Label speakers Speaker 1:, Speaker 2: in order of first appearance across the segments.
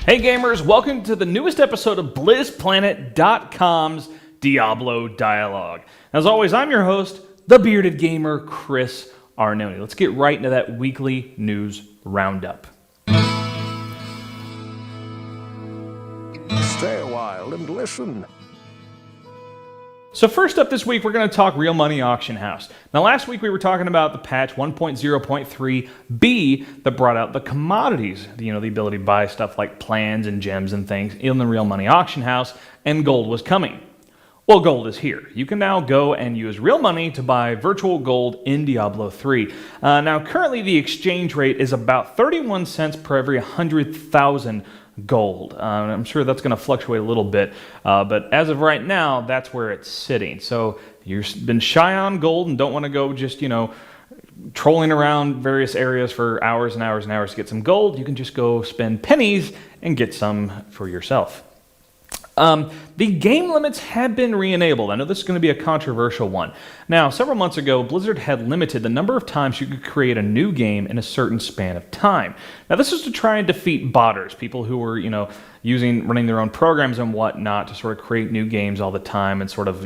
Speaker 1: Hey gamers, welcome to the newest episode of Blizzplanet.com's Diablo Dialogue. As always, I'm your host, the bearded gamer, Chris Arnone. Let's get right into that weekly news roundup.
Speaker 2: Stay a while and listen.
Speaker 1: So first up this week, we're going to talk Real Money Auction House. Now last week we were talking about the patch 1.0.3b that brought out the commodities, the ability to buy stuff like plans and gems and things in the Real Money Auction House, and gold was coming. Well, gold is here. You can now go and use real money to buy virtual gold in Diablo 3. Now currently the exchange rate is about 31 cents per every 100,000 gold. I'm sure that's going to fluctuate a little bit, but as of right now, that's where it's sitting. So you've been shy on gold and don't want to go just, trolling around various areas for hours and hours and hours to get some gold. You can just go spend pennies and get some for yourself. The game limits have been re-enabled. I know this is going to be a controversial one. Now, several months ago, Blizzard had limited the number of times you could create a new game in a certain span of time. Now, this is to try and defeat botters, people who were, running their own programs and whatnot to sort of create new games all the time and sort of,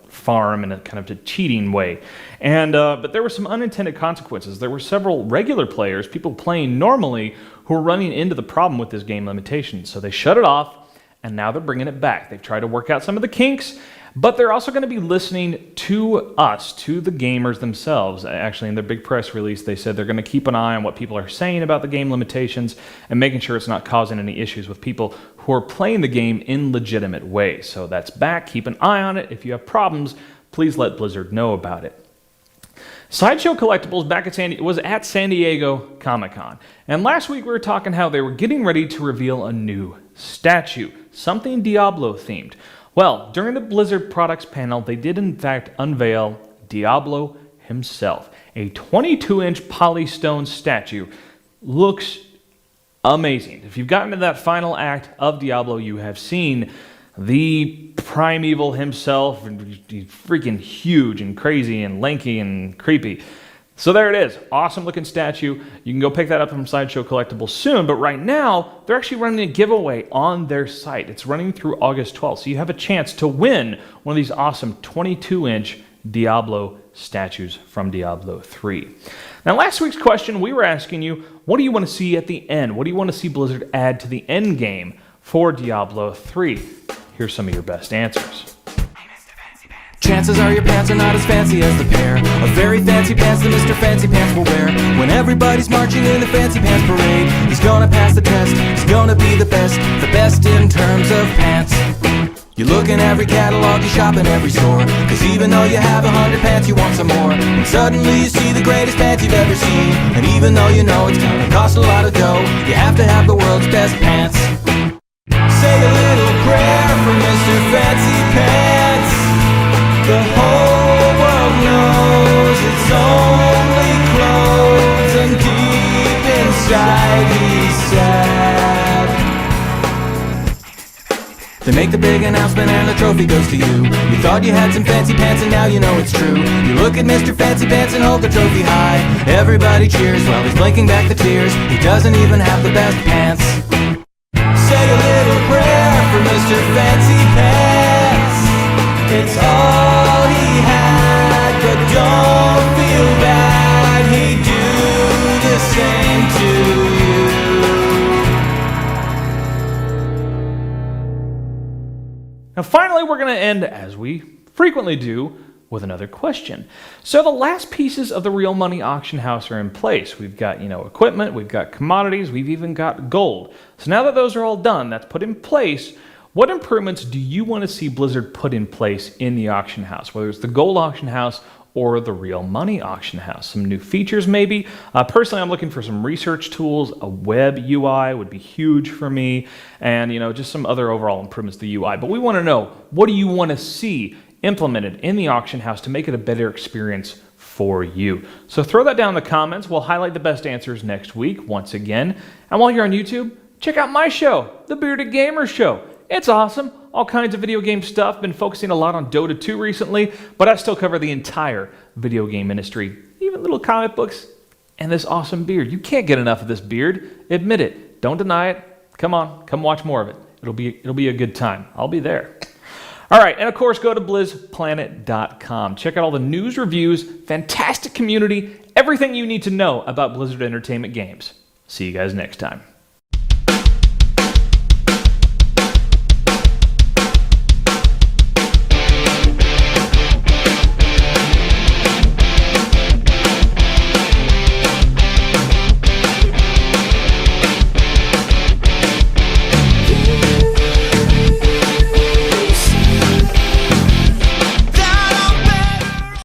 Speaker 1: farm in a kind of a cheating way. And but there were some unintended consequences. There were several regular players, people playing normally, who were running into the problem with this game limitation. So they shut it off. And now they're bringing it back. They've tried to work out some of the kinks, but they're also going to be listening to us, to the gamers themselves. Actually, in their big press release, they said they're going to keep an eye on what people are saying about the game limitations and making sure it's not causing any issues with people who are playing the game in legitimate ways. So that's back. Keep an eye on it. If you have problems, please let Blizzard know about it. Sideshow Collectibles was at San Diego Comic-Con. And last week we were talking how they were getting ready to reveal a new statue, something Diablo themed. Well, during the Blizzard products panel, they did in fact unveil Diablo himself. A 22-inch polystone statue. Looks amazing. If you've gotten to that final act of Diablo, you have seen the primeval himself, he's freaking huge and crazy and lanky and creepy. So there it is, awesome looking statue. You can go pick that up from Sideshow Collectibles soon, but right now, they're actually running a giveaway on their site. It's running through August 12th, so you have a chance to win one of these awesome 22-inch Diablo statues from Diablo 3. Now last week's question, we were asking you, what do you want to see at the end? What do you want to see Blizzard add to the end game for Diablo 3? Here's some of your best answers.
Speaker 3: Chances are your pants are not as fancy as the pair of very fancy pants that Mr. Fancy Pants will wear. When everybody's marching in the Fancy Pants parade, he's gonna pass the test, he's gonna be the best in terms of pants. You look in every catalog, you shop in every store, cause even though you have 100 pants, you want some more. And suddenly you see the greatest pants you've ever seen, and even though you know it's gonna cost a lot of dough, you have to have the world's best pants. Say a little prayer for Mr. Fancy Pants. The whole world knows it's only clothes, and deep inside he's sad. They make the big announcement and the trophy goes to you. You thought you had some fancy pants and now you know it's true. You look at Mr. Fancy Pants and hold the trophy high. Everybody cheers while he's blinking back the tears. He doesn't even have the best pants. Say a little prayer for Mr. Fancy Pants. It's all he had, but don't feel bad. He'd do the same to you.
Speaker 1: Now finally, we're going to end, as we frequently do, with another question. So the last pieces of the Real Money Auction House are in place. We've got, equipment, we've got commodities, we've even got gold. So now that those are all done, that's put in place, what improvements do you want to see Blizzard put in place in the auction house, whether it's the gold auction house or the Real Money Auction House? Some new features maybe. Personally, I'm looking for some research tools. A web UI would be huge for me, and just some other overall improvements to the UI. But we want to know, what do you want to see implemented in the auction house to make it a better experience for you? So throw that down in the comments. We'll highlight the best answers next week once again. And while you're on YouTube, check out my show, The Bearded Gamer Show. It's awesome. All kinds of video game stuff. Been focusing a lot on Dota 2 recently, but I still cover the entire video game industry, even little comic books, and this awesome beard. You can't get enough of this beard. Admit it. Don't deny it. Come on, come watch more of it. It'll be a good time. I'll be there. All right, and of course, go to blizzplanet.com. Check out all the news, reviews, fantastic community, everything you need to know about Blizzard Entertainment games. See you guys next time.